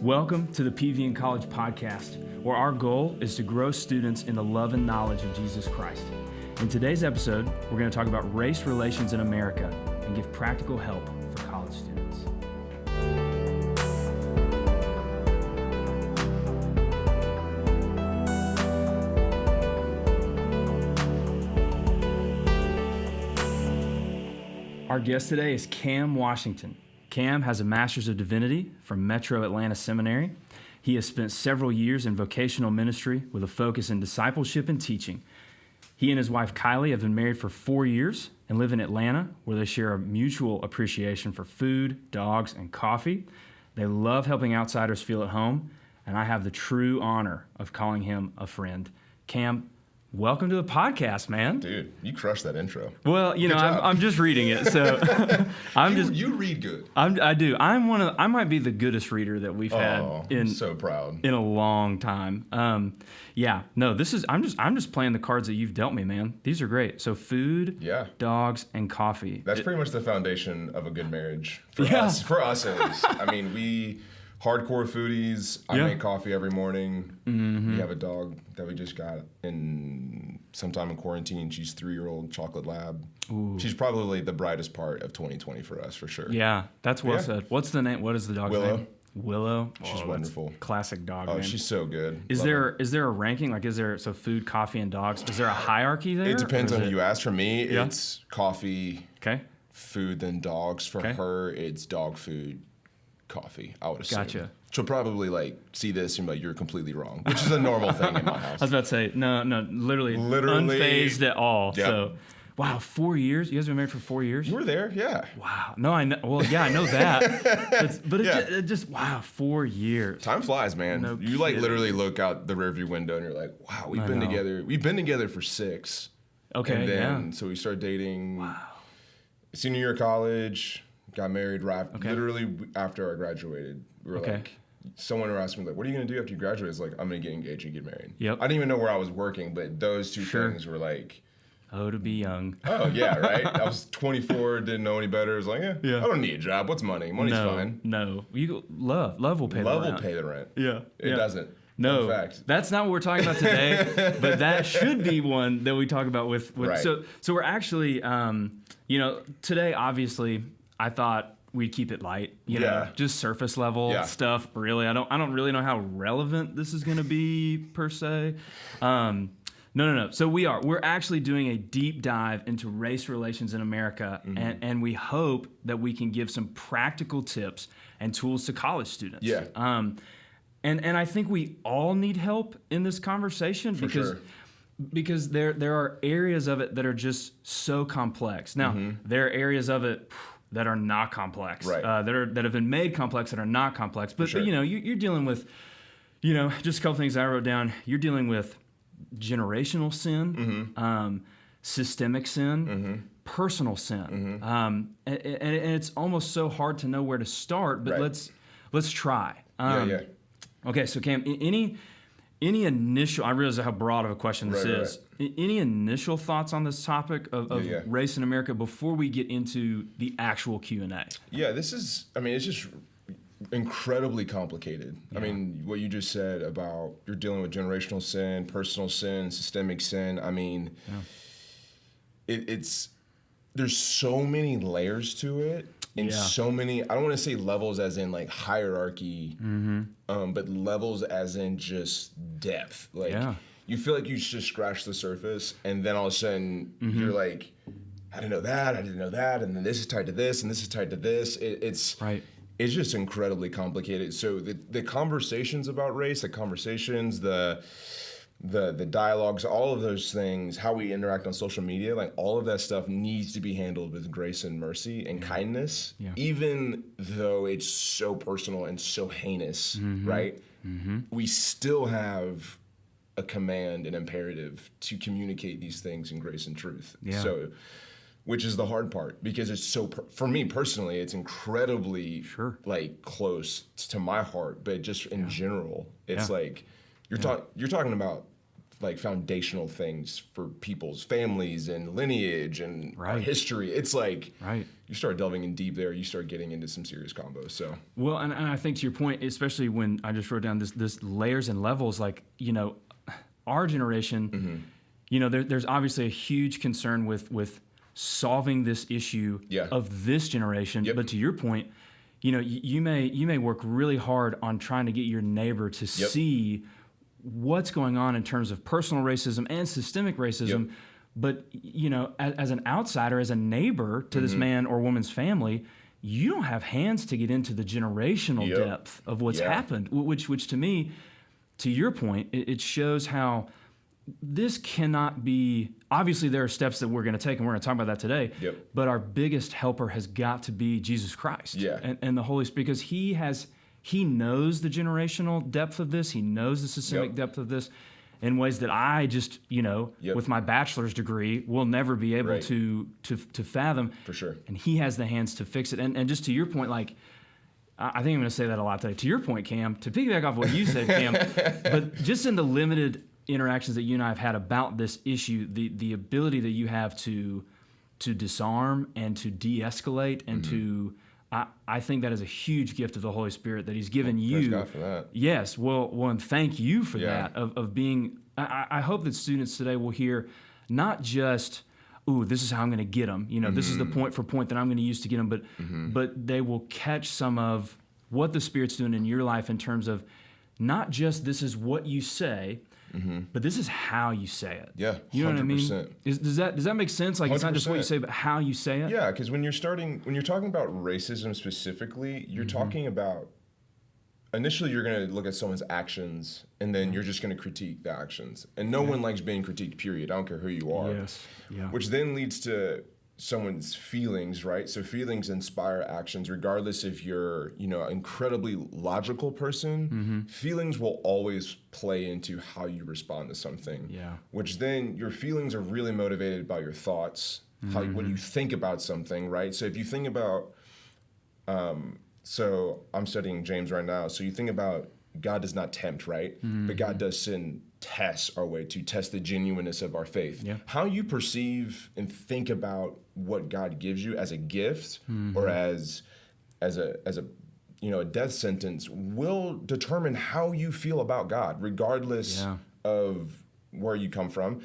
Welcome to the PVN College Podcast, where our goal is to grow students in the love and knowledge of Jesus Christ. In today's episode, we're going to talk about race relations in America and give practical help for college students. Our guest today is Cam Washington. Cam has a Master's of Divinity from Metro Atlanta Seminary. He has spent several years in vocational ministry with a focus in discipleship and teaching. He and his wife Kylie have been married for 4 years and live in Atlanta, where they share a mutual appreciation for food, dogs, and coffee. They love helping outsiders feel at home, and I have the true honor of calling him a friend. Cam, welcome to the podcast, man. Dude, you crushed that intro. Well, you know, I'm just reading it, so You read good. I do. I might be the goodest reader that we've had I'm so proud. in a long time. I'm just playing the cards that you've dealt me, man. These are great. So food, dogs, and coffee. That's pretty much the foundation of a good marriage for us. For us at least. I mean, we hardcore foodies. I make coffee every morning. Mm-hmm. We have a dog that we just got in sometime in quarantine. She's 3-year-old chocolate lab. Ooh. She's probably the brightest part of 2020 for us, for sure. Yeah, that's well said. What's the name? What is the dog's name? Willow. She's wonderful. Classic dog name. Oh, she's so good. Is there a ranking? Like, so food, coffee, and dogs? Is there a hierarchy there? It depends on who you ask. For me, it's coffee, food, then dogs. For her, it's dog, food, coffee, I would assume. Gotcha. She'll probably see this and be like, you're completely wrong, which is a normal thing in my house. I was about to say, no, literally unfazed at all. Yep. So, wow, 4 years? You guys have been married for 4 years? You were there, yeah. Wow. No, I know. Well, yeah, I know that. But it just, wow, 4 years. Time flies, man. No you kidding. Literally look out the rearview window and you're like, wow, we've been together. We've been together for 6. Okay, and then, so we started dating. Wow. Senior year of college. Got married literally after I graduated. We were like, someone asked me, like, what are you going to do after you graduate? It's like, I'm going to get engaged and get married. Yep. I didn't even know where I was working, but those two things were like, oh, to be young. Oh, yeah, right? I was 24, didn't know any better. I was like, I don't need a job. What's money? Money's fine. No. Love will pay the rent. Love will pay the rent. Yeah. It doesn't. No, in fact. That's not what we're talking about today, but that should be one that we talk about with so we're actually, today, obviously, I thought we'd keep it light, you know, just surface level stuff. Really, I don't really know how relevant this is going to be per se. No. So we're actually doing a deep dive into race relations in America, and we hope that we can give some practical tips and tools to college students. Yeah. And I think we all need help in this conversation because there are areas of it that are just so complex. Now, there are areas of it that are not complex, that have been made complex that are not complex. But you're dealing with, just a couple things I wrote down. You're dealing with generational sin, systemic sin, personal sin, and it's almost so hard to know where to start. But let's try. Okay, so Cam, any initial? I realize how broad of a question this is. Any initial thoughts on this topic of race in America before we get into the actual Q&A? Yeah, it's just incredibly complicated. Yeah. I mean, what you just said about you're dealing with generational sin, personal sin, systemic sin. I mean, it's there's so many layers to it. And so many, I don't want to say levels as in like hierarchy, but levels as in just depth. You feel like you just scratched the surface, and then all of a sudden you're like, I didn't know that, and then this is tied to this, and this is tied to this. It's just incredibly complicated. So the conversations about race, the dialogues, all of those things, how we interact on social media, like all of that stuff needs to be handled with grace and mercy and kindness, even though it's so personal and so heinous, right? We still have a command and imperative to communicate these things in grace and truth. So, which is the hard part, because it's so, for me personally, it's incredibly close to my heart, but just in general, it's like, you're talking about like foundational things for people's families and lineage and our history. It's like you start delving in deep there, you start getting into some serious combos. So well, and I think to your point, especially when I just wrote down this layers and levels, like, you know, our generation, you know, there's obviously a huge concern with solving this issue of this generation. But to your point, you know, you may work really hard on trying to get your neighbor to see what's going on in terms of personal racism and systemic racism. But, you know, as an outsider, as a neighbor to this man or woman's family, you don't have hands to get into the generational depth of what's happened, which to me, to your point, it shows how this cannot be. Obviously, there are steps that we're going to take, and we're going to talk about that today. But our biggest helper has got to be Jesus Christ and the Holy Spirit, because He knows the generational depth of this. He knows the systemic depth of this in ways that I just, you know, with my bachelor's degree, will never be able to fathom. For sure. And He has the hands to fix it. And just to your point, like, I think I'm going to say that a lot today. To your point, Cam, to piggyback off what you said, Cam, but just in the limited interactions that you and I have had about this issue, the ability that you have to disarm and to de-escalate and to, I think that is a huge gift of the Holy Spirit that He's given you. Praise God for that. Yes, well, and thank you for that, of being, I hope that students today will hear not just, ooh, this is how I'm going to get them, you know, this is the point for point that I'm going to use to get them, but they will catch some of what the Spirit's doing in your life in terms of not just this is what you say, but this is how you say it. Yeah, 100%. You know what I mean? Does that make sense? Like 100%. It's not just what you say, but how you say it. Yeah, because when you're talking about racism specifically, you're talking about, initially you're going to look at someone's actions, and then you're just going to critique the actions. And no one likes being critiqued, period. I don't care who you are. Yes. Yeah. Which then leads to someone's feelings, right? So feelings inspire actions, regardless if you're, you know, an incredibly logical person. Feelings will always play into how you respond to something. Yeah. Which then your feelings are really motivated by your thoughts, what you think about something, right? So if you think about, so I'm studying James right now. So you think about God does not tempt, right? But God does send tests our way to test the genuineness of our faith. How you perceive and think about what God gives you as a gift or as a you know, a death sentence will determine how you feel about God, regardless of where you come from.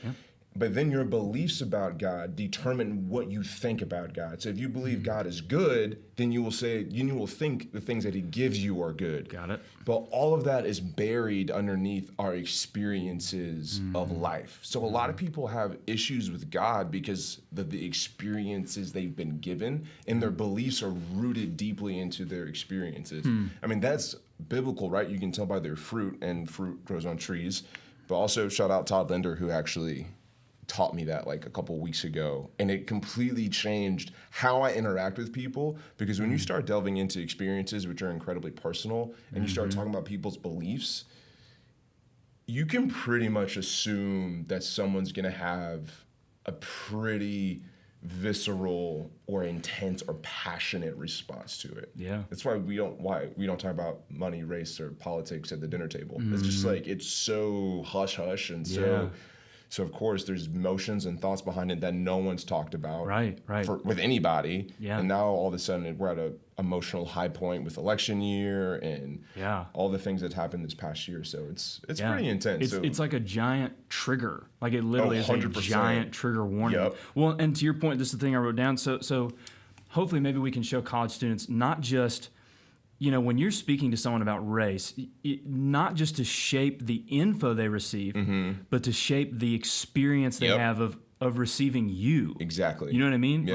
But then your beliefs about God determine what you think about God. So if you believe God is good, then you will think the things that He gives you are good. Got it. But all of that is buried underneath our experiences of life. So a lot of people have issues with God because of the experiences they've been given, and their beliefs are rooted deeply into their experiences. I mean, that's biblical, right? You can tell by their fruit, and fruit grows on trees. But also shout out Todd Linder, who actually taught me that like a couple weeks ago, and it completely changed how I interact with people, because when you start delving into experiences which are incredibly personal and you start talking about people's beliefs, you can pretty much assume that someone's going to have a pretty visceral or intense or passionate response to it. That's why we don't talk about money, race, or politics at the dinner table. It's just like, it's so hush hush, and so of course there's emotions and thoughts behind it that no one's talked about with anybody. And now all of a sudden we're at an emotional high point with election year and all the things that happened this past year. So it's pretty intense. It's like a giant trigger. Like it literally is a giant trigger warning. Well, and to your point, this is the thing I wrote down. So hopefully maybe we can show college students not just, you know, when you're speaking to someone about race, not just to shape the info they receive, but to shape the experience they have of receiving you. Exactly. You know what I mean?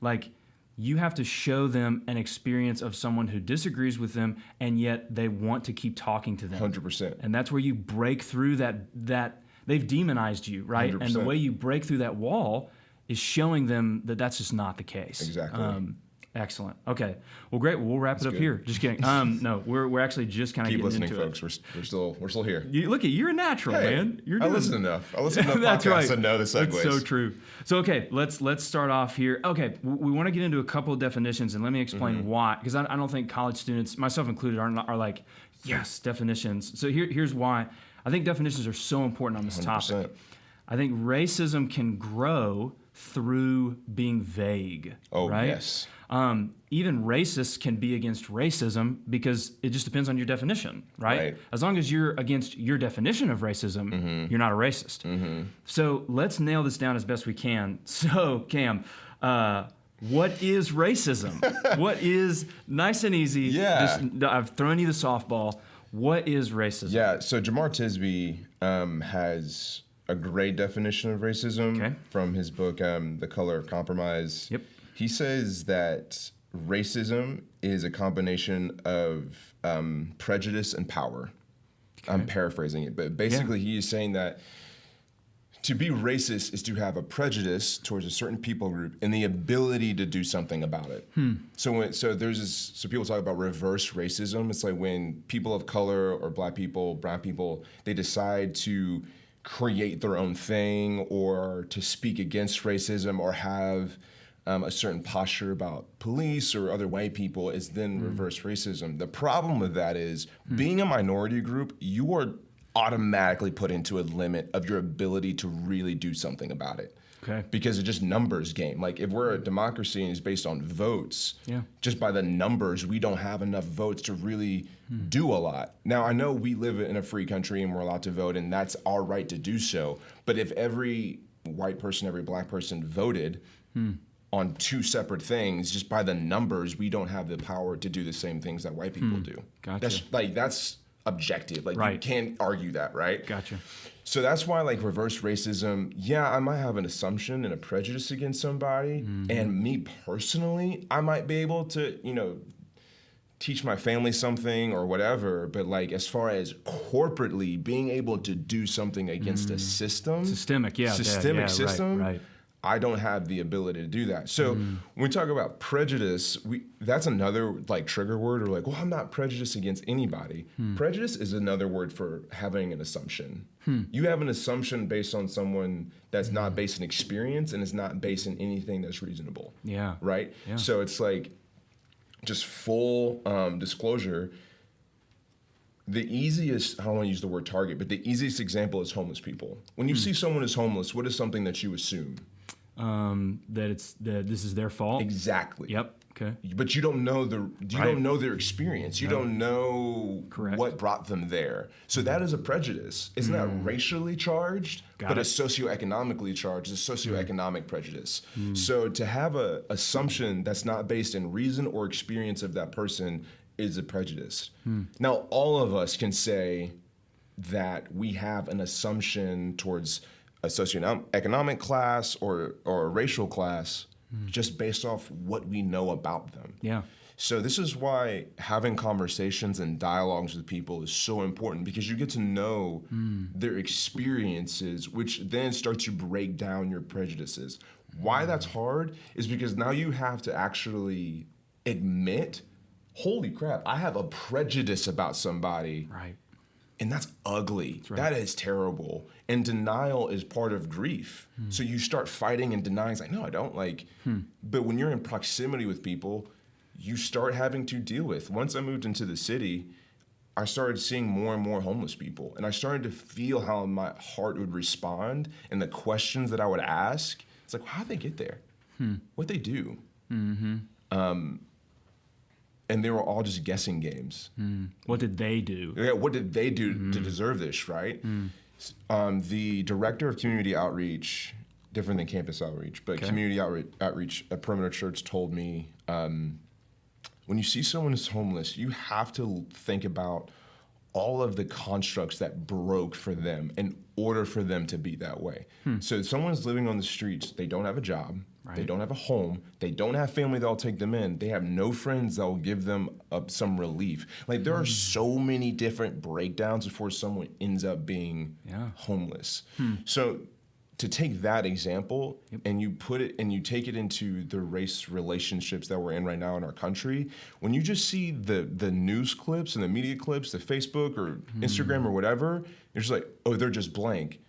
Like you have to show them an experience of someone who disagrees with them, and yet they want to keep talking to them. 100%. And that's where you break through that they've demonized you, right? 100%. And the way you break through that wall is showing them that that's just not the case. Exactly. Excellent. Okay. Well, great. We'll wrap it up here. Just kidding. No, we're actually just kind of getting into listening, folks. We're still here. You're a natural, man. I listen enough. I listen enough podcasts to know the segues. That's so true. So, okay, let's start off here. Okay, we want to get into a couple of definitions, and let me explain why, because I don't think college students, myself included, are like, yes, definitions. So here's why. I think definitions are so important on this 100%. topic. I think racism can grow through being vague. Oh, right? yes. Even racists can be against racism because it just depends on your definition, right? As long as you're against your definition of racism, you're not a racist. So let's nail this down as best we can. So, Cam, what is racism? What is, nice and easy, I've thrown you the softball. What is racism? Yeah, so Jamar Tisby has a great definition of racism from his book, The Color of Compromise. Yep. He says that racism is a combination of prejudice and power. I'm paraphrasing it, but basically he is saying that to be racist is to have a prejudice towards a certain people group and the ability to do something about it. So people talk about reverse racism. It's like when people of color or black people, brown people, they decide to create their own thing or to speak against racism or have a certain posture about police or other white people is then reverse racism. The problem with that is being a minority group, you are automatically put into a limit of your ability to really do something about it. Okay. Because it's just numbers game. Like if we're a democracy and it's based on votes, just by the numbers, we don't have enough votes to really do a lot. Now, I know we live in a free country and we're allowed to vote and that's our right to do so. But if every white person, every black person voted on two separate things, just by the numbers, we don't have the power to do the same things that white people do. Gotcha. That's objective. You can't argue that, right? Gotcha. So that's why reverse racism, I might have an assumption and a prejudice against somebody. And me personally, I might be able to, teach my family something or whatever. But as far as corporately being able to do something against a system. Systemic system. Right. I don't have the ability to do that. So when we talk about prejudice, that's another trigger word or I'm not prejudiced against anybody. Prejudice is another word for having an assumption. You have an assumption based on someone that's not based in experience and is not based in anything that's reasonable. Yeah. Right? Yeah. So it's just full disclosure. The easiest, I don't want to use the word target, but the easiest example is homeless people. When you see someone is homeless, what is something that you assume? That this is their fault. Exactly. Yep. Okay. But you don't know don't know their experience. You don't know what brought them there. So that is a prejudice. It's not racially charged, but it's socioeconomically charged. It's a socioeconomic prejudice. So to have an assumption that's not based in reason or experience of that person is a prejudice. Now, all of us can say that we have an assumption towards a socioeconomic class or a racial class just based off what we know about them. Yeah. So this is why having conversations and dialogues with people is so important because you get to know their experiences, which then start to break down your prejudices. Why that's hard is because now you have to actually admit, holy crap, I have a prejudice about somebody. Right. And that's ugly. That's right. That is terrible. And denial is part of grief. So you start fighting and denying. It's no, I don't. But when you're in proximity with people, you start having to deal with. Once I moved into the city, I started seeing more and more homeless people. And I started to feel how my heart would respond and the questions that I would ask. It's how'd they get there? What'd they do? And they were all just guessing games. What did they do? Yeah, what did they do to deserve this, right? The director of community outreach, different than campus outreach, but community outreach at Perimeter Church told me, when you see someone who's homeless, you have to think about all of the constructs that broke for them in order for them to be that way. So if someone's living on the streets, they don't have a job, they don't have a home, they don't have family that'll take them in, they have no friends that will give them some relief. There are so many different breakdowns before someone ends up being homeless. So to take that example and you put it and you take it into the race relationships that we're in right now in our country, when you just see the news clips and the media clips, the Facebook or Instagram or whatever, you're just like, oh, they're just blank.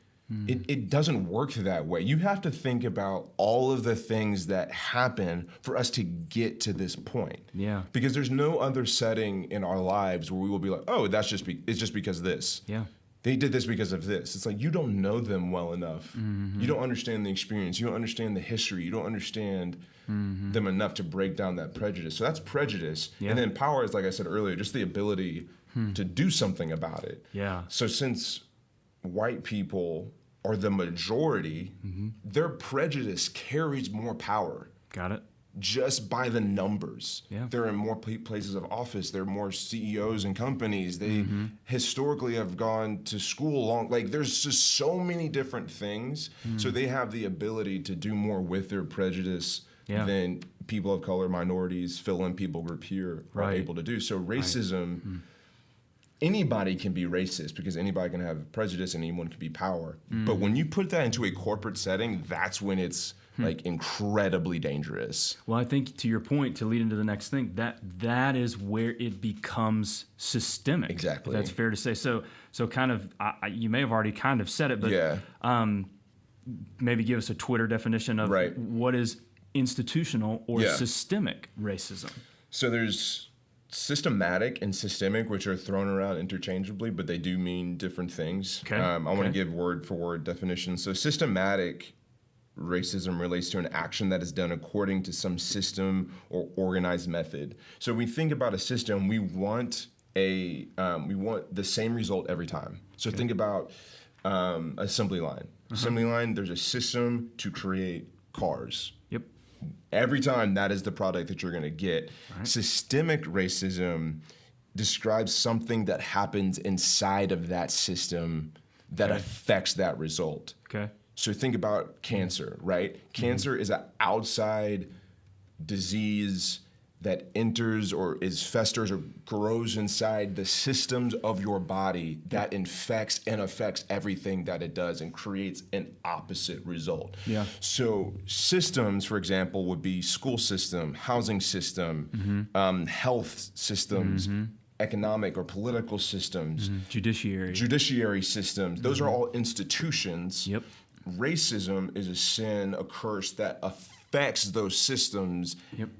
It doesn't work that way. You have to think about all of the things that happen for us to get to this point. Yeah. Because there's no other setting in our lives where we will be like, oh, it's just because of this. Yeah. They did this because of this. It's like you don't know them well enough. You don't understand the experience. You don't understand the history. You don't understand them enough to break down that prejudice. So that's prejudice. Yeah. And then power is, like I said earlier, just the ability to do something about it. Yeah. So since white people are the majority, their prejudice carries more power. Got it. Just by the numbers. Yeah. They're in more places of office. There are more CEOs and companies. They historically have gone to school long. Like there's just so many different things. So they have the ability to do more with their prejudice than people of color, minorities, fill-in people group here are able to do. So racism, anybody can be racist because anybody can have prejudice and anyone can be power. But when you put that into a corporate setting, that's when it's like incredibly dangerous. Well, I think to your point, to lead into the next thing, that is where it becomes systemic. Exactly. That's fair to say. So kind of, you may have already kind of said it, but maybe give us a Twitter definition of what is institutional or systemic racism. So there's systematic and systemic, which are thrown around interchangeably, but they do mean different things. Okay. I want to give word for word definitions. So systematic racism relates to an action that is done according to some system or organized method. So we think about a system, we want the same result every time. So think about assembly line. Assembly line, there's a system to create cars. Yep. Every time that is the product that you're going to get. Right. Systemic racism describes something that happens inside of that system that affects that result. Okay. So think about cancer, right? Cancer is an outside disease that enters or festers or grows inside the systems of your body that infects and affects everything that it does and creates an opposite result. Yeah. So systems, for example, would be school system, housing system, health systems, economic or political systems, judiciary systems. Those are all institutions. Yep. Racism is a sin, a curse that affects those systems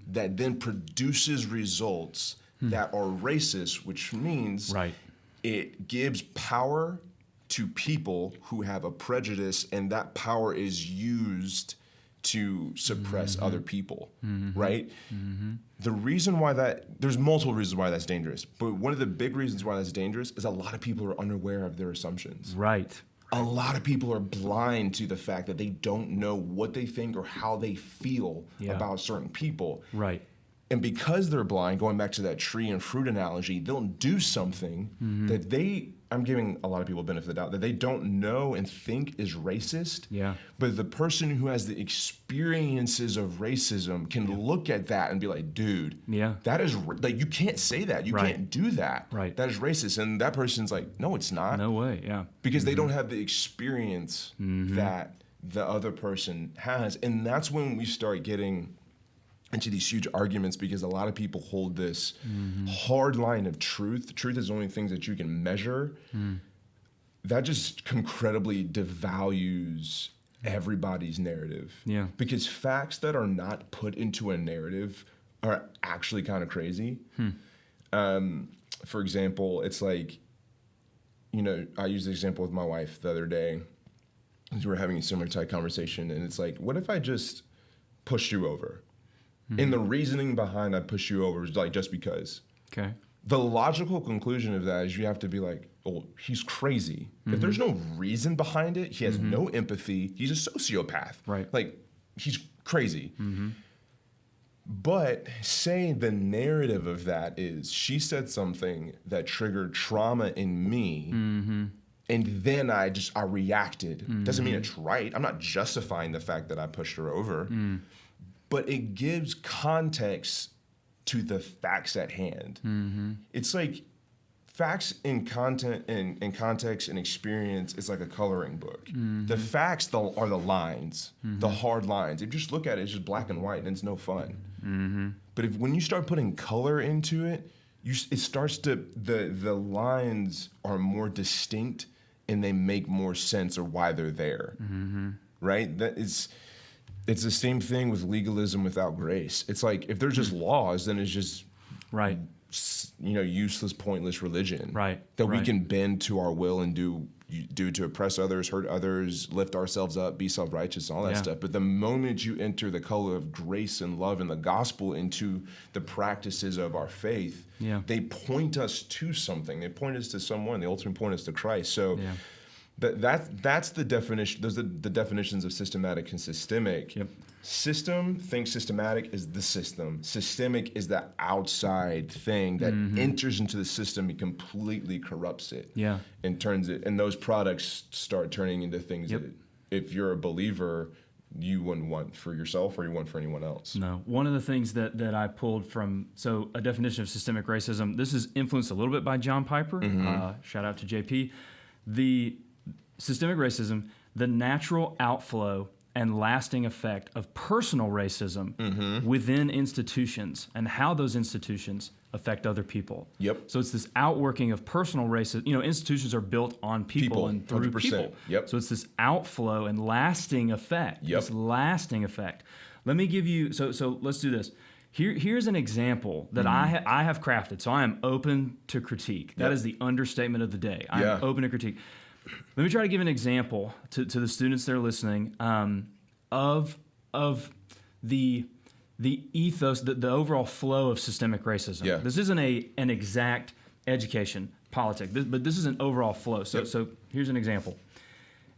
that then produces results that are racist, which means it gives power to people who have a prejudice, and that power is used to suppress other people, right? The reason why there's multiple reasons why that's dangerous, but one of the big reasons why that's dangerous is a lot of people are unaware of their assumptions. Right. A lot of people are blind to the fact that they don't know what they think or how they feel about certain people. Right. And because they're blind, going back to that tree and fruit analogy, they'll do something that I'm giving a lot of people benefit of the doubt, that they don't know and think is racist. Yeah. But the person who has the experiences of racism can look at that and be like, dude, that is, like, you can't say that. You can't do that. Right. That is racist. And that person's like, no, it's not. No way, yeah. Because they don't have the experience that the other person has. And that's when we start getting into these huge arguments, because a lot of people hold this hard line of truth. Truth is only things that you can measure. That just incredibly devalues everybody's narrative. Yeah. Because facts that are not put into a narrative are actually kind of crazy. For example, it's like, I used the example with my wife the other day. We were having a similar type conversation, and it's like, what if I just pushed you over? And the reasoning behind I push you over is like just because. Okay. The logical conclusion of that is you have to be like, oh, he's crazy. If there's no reason behind it, he has no empathy, he's a sociopath. Right. Like, he's crazy. But say the narrative of that is she said something that triggered trauma in me, and then I reacted. Doesn't mean it's right. I'm not justifying the fact that I pushed her over. But it gives context to the facts at hand. It's like facts in content and context and experience is like a coloring book. The facts are the lines, the hard lines. If you just look at it, it's just black and white, and it's no fun. But when you start putting color into it, it starts to the lines are more distinct and they make more sense or why they're there. Right? It's the same thing with legalism without grace. It's like if there's just laws, then it's just useless, pointless religion. That we can bend to our will and do to oppress others, hurt others, lift ourselves up, be self-righteous, all that stuff. But the moment you enter the color of grace and love and the gospel into the practices of our faith, they point us to something. They point us to someone. They ultimately point us to Christ. So that's the definition. Those are the definitions of systematic and systemic. System, think systematic is the system. Systemic is the outside thing that enters into the system and completely corrupts it. And turns it, and those products start turning into things that if you're a believer, you wouldn't want for yourself or you want for anyone else. No. One of the things that I pulled from, a definition of systemic racism, this is influenced a little bit by John Piper. Shout out to JP. The systemic racism, the natural outflow and lasting effect of personal racism within institutions and how those institutions affect other people. So it's this outworking of personal racism. Institutions are built on people and through 100%. People. So it's this outflow and lasting effect. This lasting effect. Let me give you, so let's do this. Here's an example that I have crafted. So I am open to critique. That is the understatement of the day. I'm open to critique. Let me try to give an example to the students that are listening of the ethos, the overall flow of systemic racism. This isn't an exact education politic, but this is an overall flow. So here's an example,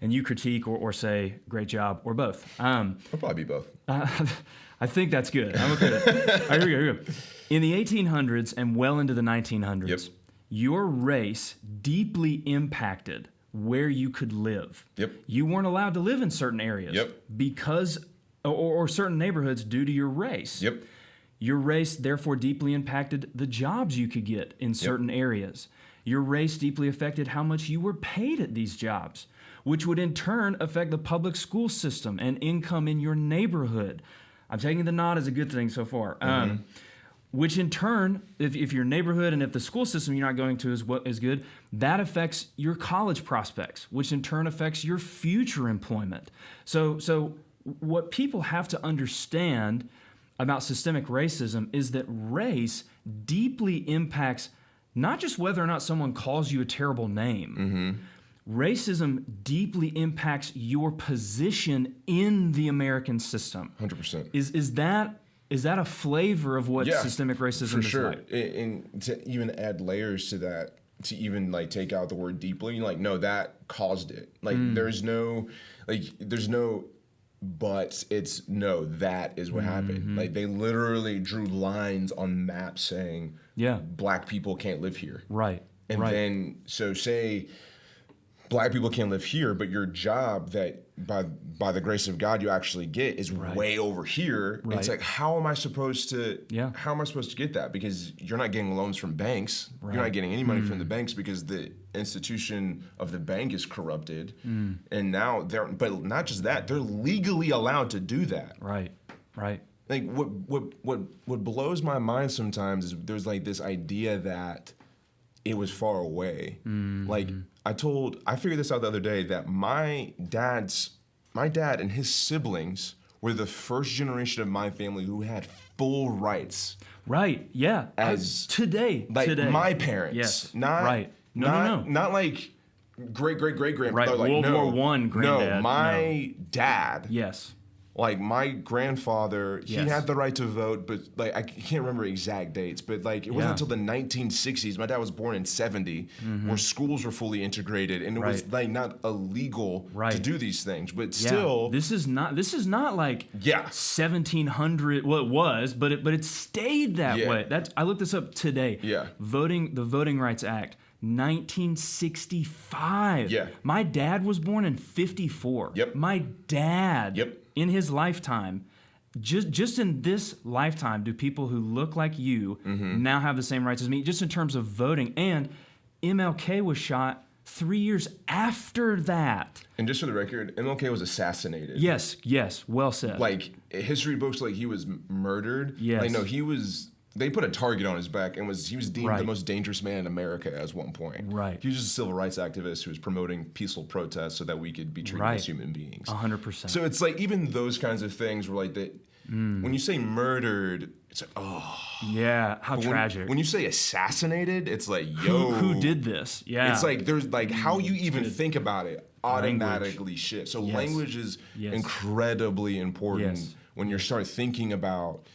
and you critique or say great job or both. I'll probably be both. I think that's good. I'm okay with it. All right, here we go. In the 1800s and well into the 1900s, your race deeply impacted where you could live. You weren't allowed to live in certain areas because, or certain neighborhoods due to your race. Your race therefore deeply impacted the jobs you could get in certain areas. Your race deeply affected how much you were paid at these jobs, which would in turn affect the public school system and income in your neighborhood. I'm taking the nod as a good thing so far. Which in turn, if your neighborhood and if the school system you're not going to is good, that affects your college prospects, which in turn affects your future employment. So what people have to understand about systemic racism is that race deeply impacts not just whether or not someone calls you a terrible name. Racism deeply impacts your position in the American system. 100%. Is that a flavor of what systemic racism is like? And to even add layers to that, to even take out the word deeply, no, that caused it. There's no, but it's no, that is what happened. They literally drew lines on maps saying, black people can't live here. And then, so say black people can't live here, but your job that by the grace of God you actually get is way over here. It's like, how am I supposed to get that? Because you're not getting loans from banks. You're not getting any money from the banks because the institution of the bank is corrupted. And now but not just that, they're legally allowed to do that. Like what blows my mind sometimes is there's this idea that it was far away. I figured this out the other day that my dad and his siblings were the first generation of my family who had full rights. As today. My parents. No. Not like great grandfather. World War I granddad. No, my dad. My grandfather, he had the right to vote, but I can't remember exact dates, but it wasn't until the 1960s. My dad was born in 70, where schools were fully integrated, and it was not illegal to do these things. But still, this is not 1700. Well, it was, but it stayed that way. I looked this up today. The Voting Rights Act. 1965. My dad was born in 54. My dad, in his lifetime, just in this lifetime, do people who look like you now have the same rights as me, just in terms of voting. And MLK was shot 3 years after that. And just for the record, MLK was assassinated. Yes, well said. Like, history books, like, he was murdered. Yes. Like, no, they put a target on his back, and he was deemed the most dangerous man in America at one point. Right. He was just a civil rights activist who was promoting peaceful protests so that we could be treated as human beings. 100%. So it's like, even those kinds of things were like that. When you say murdered, it's like, oh. Yeah, how tragic. When you say assassinated, it's like, yo. Who did this? Yeah. It's like, there's like, how you even think about it automatically shit. So language is incredibly important when you start thinking about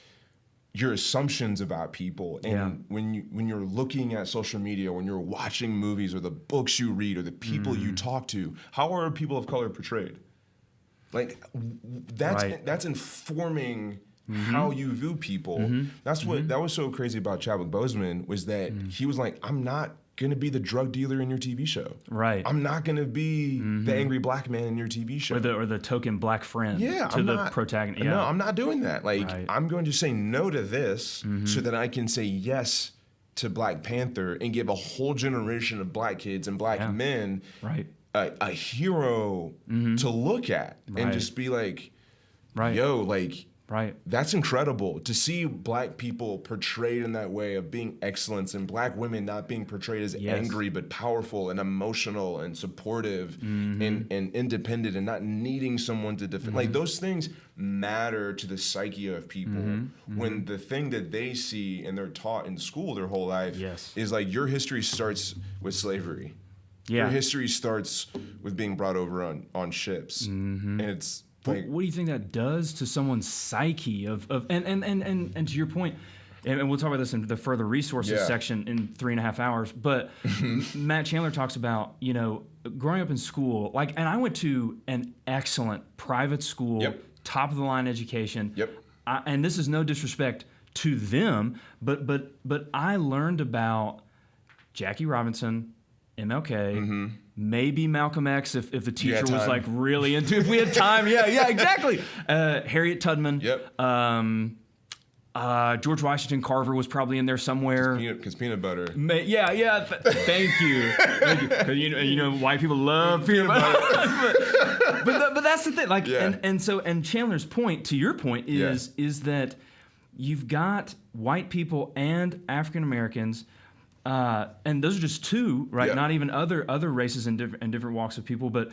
your assumptions about people. And when you're looking at social media, when you're watching movies or the books you read or the people you talk to, how are people of color portrayed? Like, that's informing how you view people. That's what that was so crazy about Chadwick Boseman, was that he was like, I'm not gonna be the drug dealer in your TV show. Right. I'm not gonna be the angry black man in your TV show. Or the token black friend to the protagonist. Yeah. No, I'm not doing that. Like, I'm going to say no to this so that I can say yes to Black Panther and give a whole generation of black kids and black men a hero to look at and just be like, yo, like, that's incredible to see black people portrayed in that way of being excellence, and black women not being portrayed as angry but powerful and emotional and supportive and independent and not needing someone to defend. Like, those things matter to the psyche of people when the thing that they see and they're taught in school their whole life is like, your history starts with slavery. Your history starts with being brought over on ships. And it's like, what do you think that does to someone's psyche and to your point, and we'll talk about this in the further resources section in 3.5 hours, but Matt Chandler talks about, you know, growing up in school, like, and I went to an excellent private school, top of the line education. And this is no disrespect to them, but I learned about Jackie Robinson, MLK, maybe Malcolm X if the teacher was like really into, if we had time. Exactly. Harriet Tubman. George Washington Carver was probably in there somewhere. Because peanut butter. Thank you. Because you know, white people love peanut butter. but that's the thing. Like, and Chandler's point, to your point, is that you've got white people and African Americans. And those are just two, right? Not even other races and different walks of people, but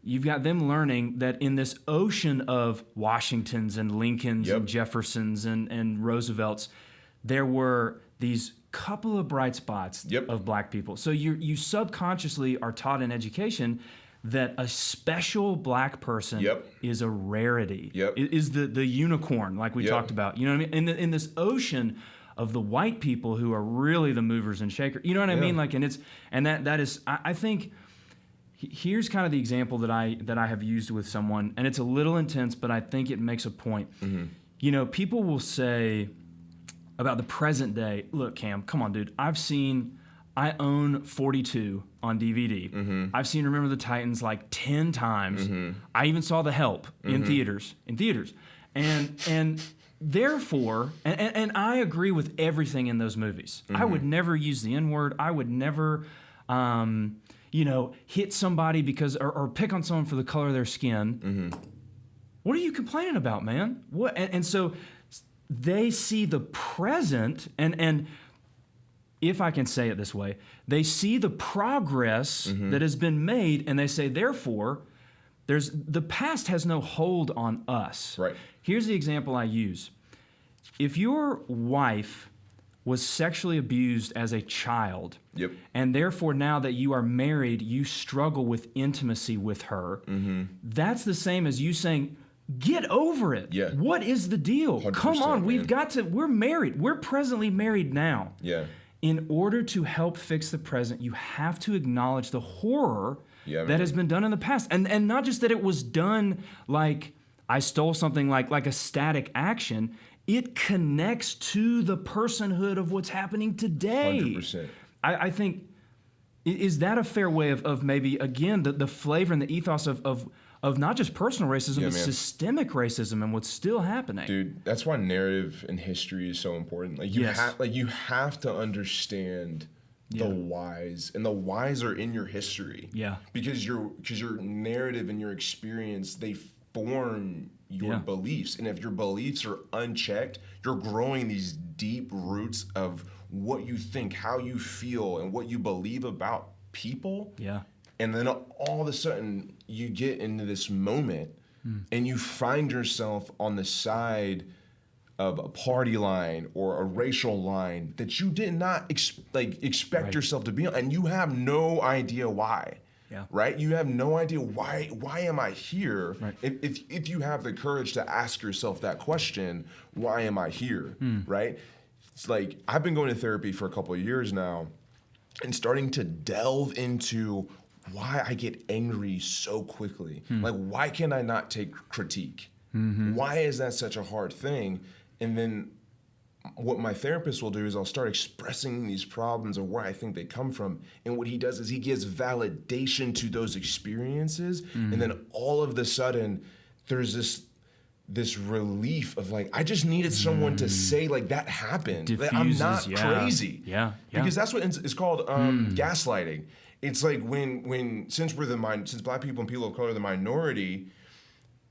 you've got them learning that in this ocean of Washingtons and Lincolns and Jeffersons and Roosevelts, there were these couple of bright spots of black people. So you subconsciously are taught in education that a special black person is a rarity, is the unicorn, like we talked about. You know what I mean? In this ocean of the white people who are really the movers and shakers. You know what I mean? Like, and that is, I think, here's kind of the example that I have used with someone, and it's a little intense, but I think it makes a point. You know, people will say about the present day, look, Cam, come on, dude, I own 42 on DVD. I've seen Remember the Titans like 10 times. I even saw The Help in theaters. And therefore, and I agree with everything in those movies. I would never use the N-word. I would never, hit somebody because, or pick on someone for the color of their skin. What are you complaining about, man? What? And so they see the present, and if I can say it this way, they see the progress that has been made, and they say, therefore, the past has no hold on us. Right. Here's the example I use. If your wife was sexually abused as a child, and therefore now that you are married, you struggle with intimacy with her, that's the same as you saying, get over it. What is the deal? Come on, we're married. We're presently married now. In order to help fix the present, you have to acknowledge the horror that has been done in the past. And not just that it was done like I stole something like a static action. It connects to the personhood of what's happening today. 100%. I think, is that a fair way of maybe, again, the flavor and the ethos of not just personal racism, but systemic racism and what's still happening? Dude, that's why narrative in history is so important. Like, you have to understand the whys, and the whys are in your history. Yeah. Because your narrative and your experience, they form your beliefs. And if your beliefs are unchecked, you're growing these deep roots of what you think, how you feel, and what you believe about people. Yeah. And then all of a sudden you get into this moment and you find yourself on the side of a party line or a racial line that you did not expect yourself to be on, and you have no idea why. Yeah. Right? You have no idea why am I here? Right. If you have the courage to ask yourself that question, why am I here? Right? It's like, I've been going to therapy for a couple of years now and starting to delve into why I get angry so quickly. Like, why can I not take critique? Why is that such a hard thing? And then what my therapist will do is I'll start expressing these problems of where I think they come from. And what he does is he gives validation to those experiences. And then all of a sudden, there's this relief of like, I just needed someone to say like, that happened. Diffuses, I'm not crazy. Yeah. Because that's what it's called, gaslighting. It's like since Black people and people of color are the minority,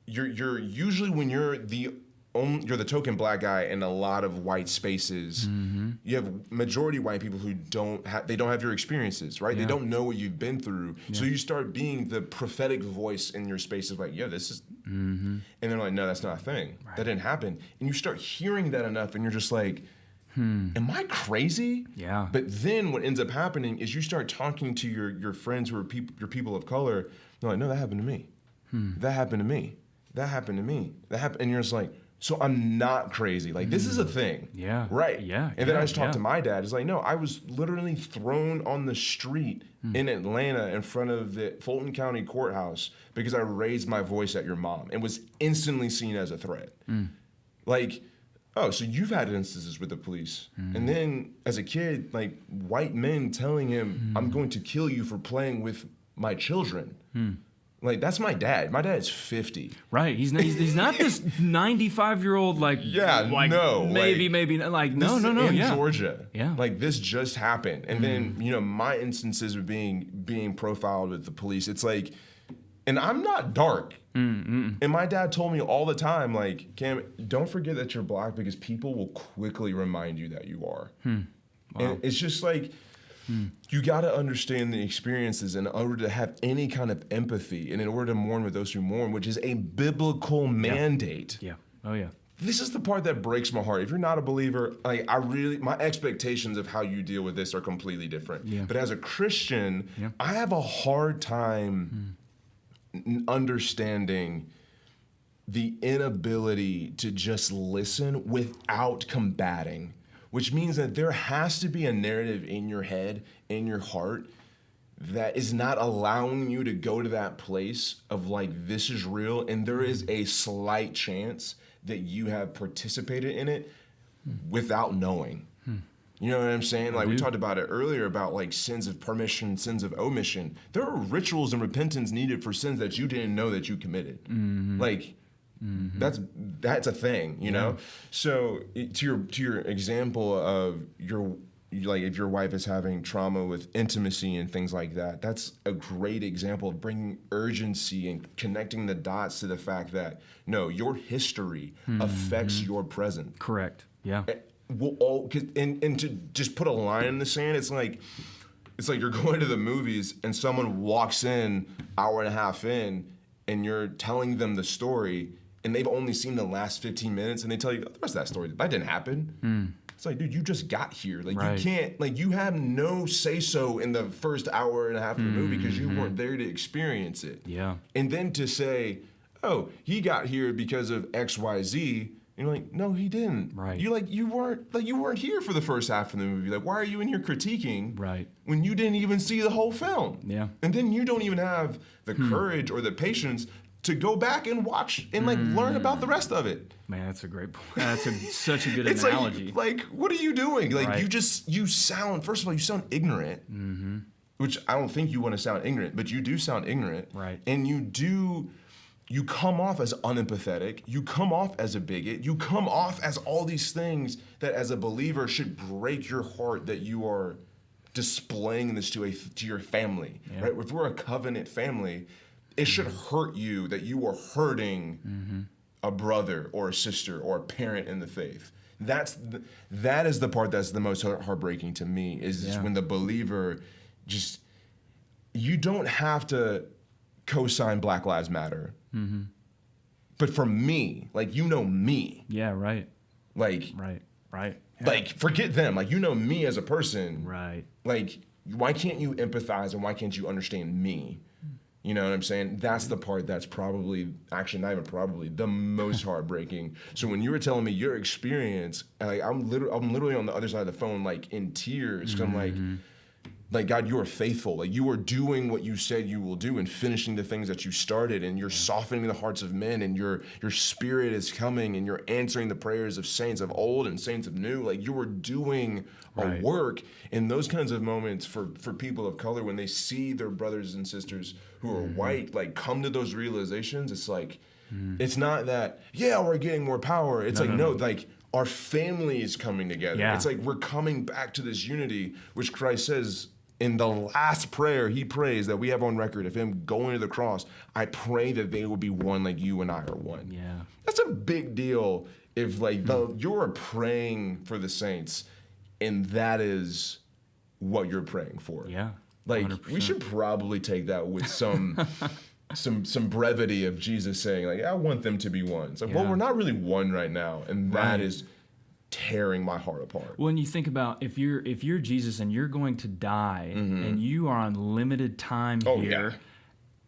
you're usually, when you're the token Black guy in a lot of white spaces. You have majority white people who don't have your experiences, right? They don't know what you've been through. So you start being the prophetic voice in your space of like, this is, and they're like, no, that's not a thing. Right. That didn't happen. And you start hearing that enough and you're just like, am I crazy? Yeah. But then what ends up happening is you start talking to your friends who are your people of color. They're like, no, that happened to me. That happened to me. That happened to me. That happened. And you're just like, so I'm not crazy. Like, this is a thing. Yeah. Right. Yeah. And then I just talked to my dad. It's like, no, I was literally thrown on the street in Atlanta in front of the Fulton County Courthouse because I raised my voice at your mom and was instantly seen as a threat. Like, oh, so you've had instances with the police. And then as a kid, like, white men telling him, I'm going to kill you for playing with my children. Like, that's my dad. My dad's 50. Right. He's not this 95-year-old like maybe not. In Georgia. Yeah. Like, this just happened. And then, my instances of being profiled with the police. It's like, and I'm not dark. And my dad told me all the time, like, Cam, don't forget that you're Black because people will quickly remind you that you are. Wow. And it's just like, you got to understand the experiences in order to have any kind of empathy and in order to mourn with those who mourn, which is a biblical mandate. Yeah. Oh, yeah. This is the part that breaks my heart. If you're not a believer, like, my expectations of how you deal with this are completely different. Yeah. But as a Christian, I have a hard time understanding the inability to just listen without combating. Which means that there has to be a narrative in your head, in your heart, that is not allowing you to go to that place of like, this is real, and there is a slight chance that you have participated in it without knowing. You know what I'm saying? Like, we talked about it earlier about like sins of permission, sins of omission. There are rituals and repentance needed for sins that you didn't know that you committed. Like, that's a thing, you know? So to your example of if your wife is having trauma with intimacy and things like that, that's a great example of bringing urgency and connecting the dots to the fact that, no, your history affects your present. Correct. Yeah. And to just put a line in the sand, it's like you're going to the movies and someone walks in hour and a half in and you're telling them the story and they've only seen the last 15 minutes and they tell you the rest of that story. That didn't happen. It's like, dude, you just got here. Like, you can't, like, you have no say-so in the first hour and a half of the movie because you weren't there to experience it. Yeah. And then to say, oh, he got here because of X, Y, Z. And you're like, no, he didn't. Right. You weren't here for the first half of the movie. Like, why are you in here critiquing? Right. When you didn't even see the whole film? Yeah. And then you don't even have the courage or the patience to go back and watch and like learn about the rest of it. Man, that's a great point. That's such a good it's analogy. Like, what are you doing? Like, you sound, first of all, you sound ignorant, which I don't think you want to sound ignorant, but you do sound ignorant. Right. And you come off as unempathetic. You come off as a bigot. You come off as all these things that as a believer should break your heart that you are displaying this to your family, right? If we're a covenant family, it should hurt you that you are hurting a brother or a sister or a parent in the faith. That is the part that's the most heartbreaking to me, is when the believer just, you don't have to co-sign Black Lives Matter. But for me, like, you know me. Yeah, right. Like, right. Yeah. Like, forget them. Like, you know me as a person. Right. Like, why can't you empathize and why can't you understand me? You know what I'm saying? That's the part that's probably, actually not even probably, the most heartbreaking. So when you were telling me your experience, like, I'm literally on the other side of the phone, like, in tears. 'Cause I'm like, God, you are faithful. Like, you are doing what you said you will do and finishing the things that you started, and you're softening the hearts of men, and your spirit is coming, and you're answering the prayers of saints of old and saints of new. Like, you are doing a work. In those kinds of moments for people of color, when they see their brothers and sisters who are white, like, come to those realizations, it's like, it's not that, we're getting more power. It's like, our family is coming together. Yeah. It's like we're coming back to this unity, which Christ says in the last prayer he prays that we have on record of him going to the cross. I pray that they will be one like you and I are one. Yeah. That's a big deal if, like, you're praying for the saints and that is what you're praying for. Yeah. Like, 100%. We should probably take that with some some brevity of Jesus saying, like, I want them to be one. It's like, well, we're not really one right now, and that is tearing my heart apart. When you think about if you're Jesus and you're going to die and you are on limited time here.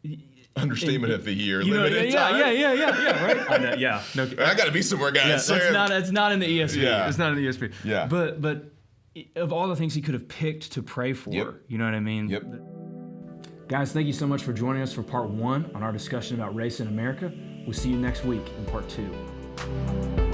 Yeah. Understatement of the year, limited time. Yeah, right? No, I got to be somewhere, guys. It's not in the ESV. Yeah. It's not in the ESV. Yeah. But of all the things he could have picked to pray for, you know what I mean? Yep. Guys, thank you so much for joining us for part 1 on our discussion about race in America. We'll see you next week in part 2.